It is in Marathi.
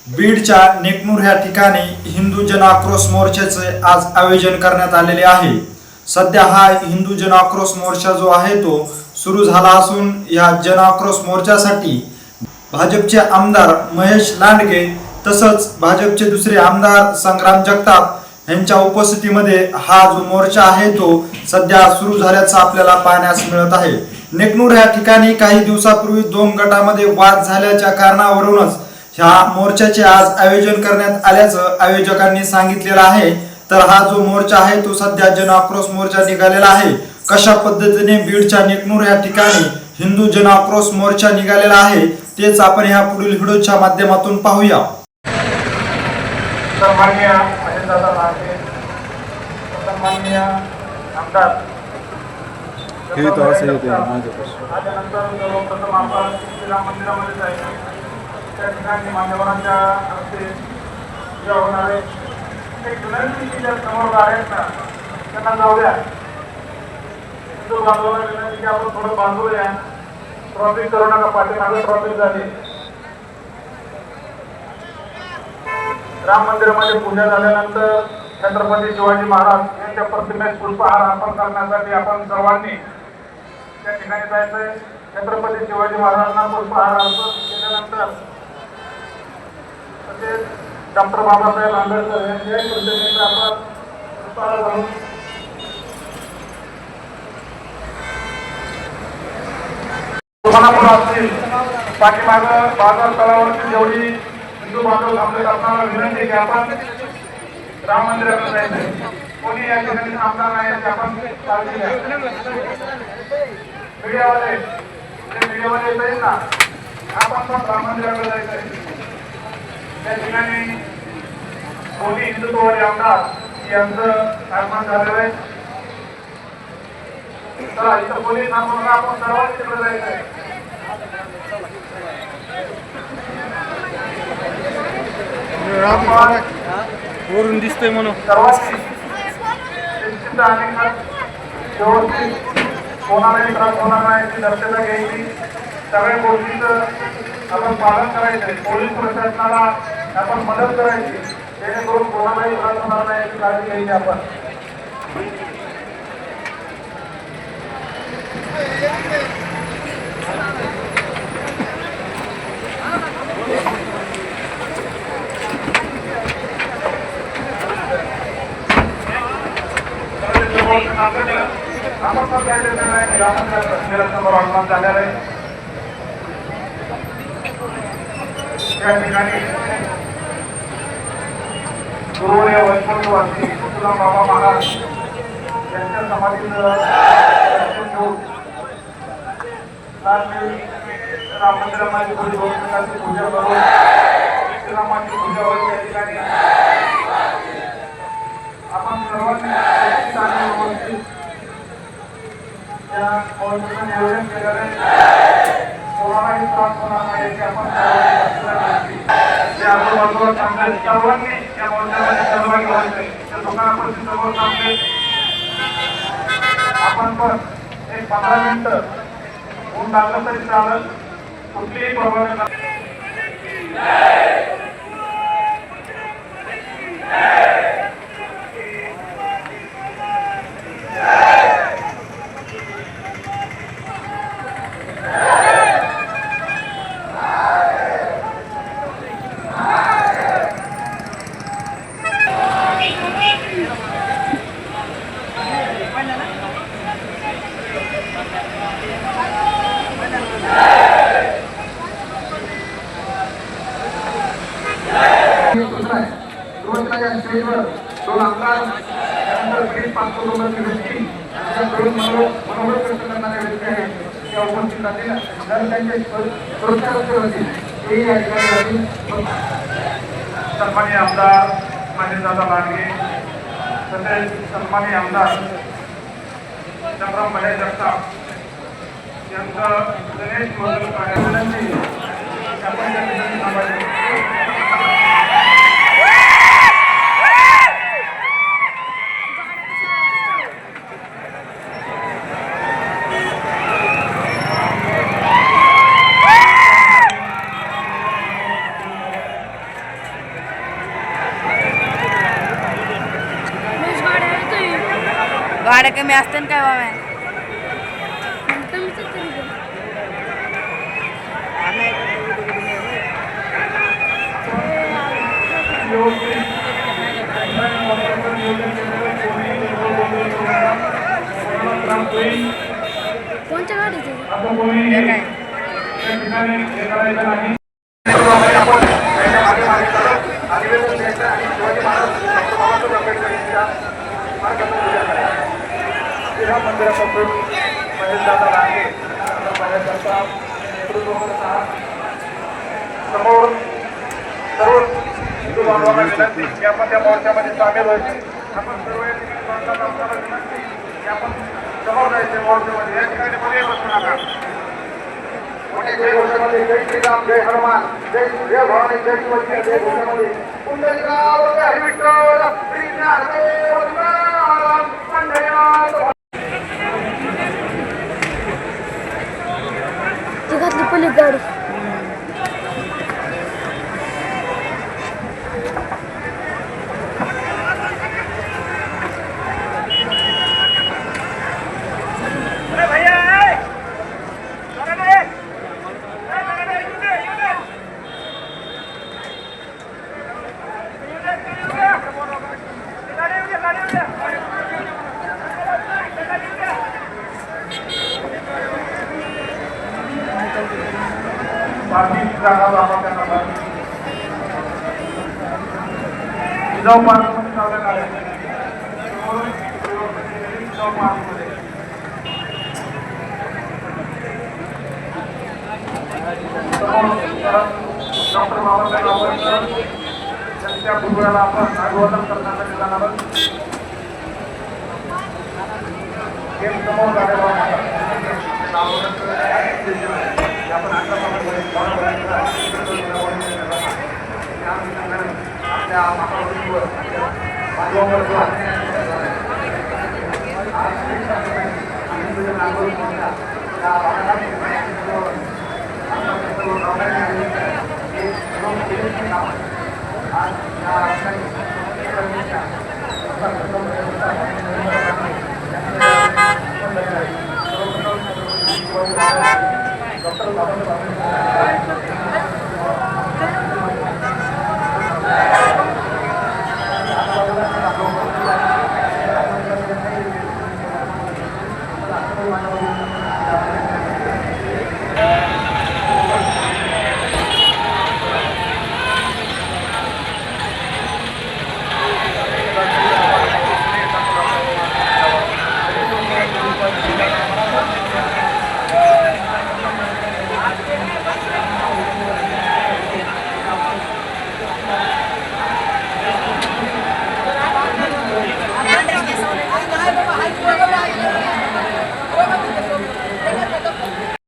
बीडच्या नेकनूर ह्या ठिकाणी हिंदू जन आक्रोश मोर्चाचे आज आयोजन करण्यात आलेले आहे। सध्या हा हिंदू जन आक्रोश मोर्चा जो आहे तो सुरू झाला असून या जन आक्रोश मोर्चासाठी भाजपचे आमदार महेश लांडगे तसंच भाजपचे दुसरे आमदार संग्राम जगताप यांच्या उपस्थितीमध्ये हा जो मोर्चा आहे तो सध्या सुरू झाल्याचा आपल्याला पाहण्यास मिळत आहे। नेकनूर या ठिकाणी काही दिवसापूर्वी दोन गटामध्ये वाद झाल्याच्या कारणावरूनच ह्या मोर्चाचे आज आयोजन करण्यात आल्याचं आयोजकांनी सांगितलेलं आहे। तर हा जो मोर्चा आहे तो सध्या जन आक्रोश मोर्चा निघालेला आहे। कशा पद्धतीने बीडच्या नेकनूर या ठिकाणी हिंदू जन आक्रोश मोर्चा निघालेला आहे तेच आपण ह्या पुढील व्हिडिओच्या माध्यमातून पाहूया। सन्माननीय अजितदादा लांडगे, सन्माननीय आमदार आल्यानंतर सर्वप्रथम आपण श्रीराम मंदिरामध्ये जायचं। त्या ठिकाणी मान्यवरांच्या हस्ते पूजा होणार आहे। एक विनंती ज्या समोर आहेत ना त्यांना जाऊया, हिंदू बांधवांना विनंती की आपण थोडं बांधूया, ट्रॉफिक करू नका, पाठीमागे ट्रॉफिक झाली। राम मंदिरामध्ये पूजा झाल्यानंतर छत्रपती शिवाजी महाराज यांच्या प्रतिमेस पुष्पहार अर्पण करण्यासाठी आपण सर्वांनी त्या ठिकाणी जायचंय। छत्रपती शिवाजी महाराजांना पुष्पहार अर्पण केल्यानंतर तसेच डॉक्टर बाबासाहेब आंबेडकर यांच्या प्रतिमेला आपण पुष्पहार घालून असतील पाठीमागं बाजार तळावरती जेवढी हिंदू बांधव थांबले असताना विनंती की आपण राम मंदिराकडे जायचंय। कोणी या ठिकाणी थांबणार नाही याची आपण काळजी घ्या। मीडियावाले येत ना, आपण पण राम मंदिराकडे जायचंय। त्या ठिकाणी कोणी हिंदुत्ववादी आमदार यांचं आगमन झालेलं आहे। चला इथं कोणी थांबून आपण सर्वांनी तिकडे जायचंय। वरून दिसतोय म्हणून सर्वांनी आणि व्यवस्थित कोणालाही त्रास होणार नाही याची दक्षता घ्यायची। सगळ्या गोष्टीचं आपण पालन करायचंय। पोलीस प्रशासनाला आपण मदत करायची जेणेकरून कोणालाही त्रास होणार नाही याची काळजी घ्यायची आपण। आपण पण समोर आगमन झालेलं आहे। त्या ठिकाणी गुरुवर्य वैष्णववासी तुकाराम बाबा महाराज यांच्या समाधीचं दर्शन घेऊन राम मंदिरामध्ये थोडी दोन प्रकारची पूजा करून श्रीरामाची पूजा होईल। त्या ठिकाणी आपण सर्वांनी त्या मोर्चाचं नियोजन केलेलं आहे। कोणालाही त्रास होणार नाही याची आपण आजूबाजूला थांबले सर्वांनी या मोर्चामध्ये सहभागी व्हायचे। त्या दुकानापासून समोर थांबले आपण पण एक 15 मिनिटं ऊन लागलं तरी चालेल, कुठलीही परवानगी नाही। स्टेजवर दोन आमदार त्यानंतर पीडित पाचकुटुंबाची व्यक्ती मनोबल व्यक्त करणाऱ्या व्यक्ती आहेत त्या उपस्थित राहतील। जर त्यांचे सुरक्षा होतील तेही या ठिकाणी राहतील। सन्माननीय आमदार अजितदादा लांडगे तसेच सन्माननीय आमदार संग्राम जगताप यांचं गणेश मंडळ कार्यालयाची आपण त्या ठिकाणी थांबायचं। गाड्या कमी असते काय बाबा कोणत्या गाडीचे असं कोणी हे काय त्या ठिकाणी हे करायचं नाही. मंदिरापासून महेशदादा लांडगे माझ्याकरता नेतृत्व करत आहात. समोर सर्व हिंदू बांधवांना विनंती की आपण त्या मोर्चामध्ये सामील व्हायचे. आपण सर्व या ठिकाणी स्वागत आपल्याला विनंती की आपण समोर जायचे मोर्चामध्ये. या ठिकाणी मध्ये बसू नका. मोठे जय घोषामध्ये जय श्रीराम जय हनुमान जय जय भवानी जय शिवजी जय घोषामध्ये पुंडलिकाव हरी विठ्ठल श्री ज्ञानदेव तुकाराम पंढरीनाथ. ती घातली पहिली गाडी बाकी जागा आपण त्यांना जाऊ पार्कमध्ये चालण्यात आले. जाऊ पार्कमध्ये डॉक्टर बाबासाहेब आंबेडकर त्यांच्या पुतळ्याला आपण अभिवादन करण्यासाठी जाणार आहोत. हे समोर झालेलं आपण आपल्या मातावरीवर माध्यमावर डॉक्टर बाबासाहेब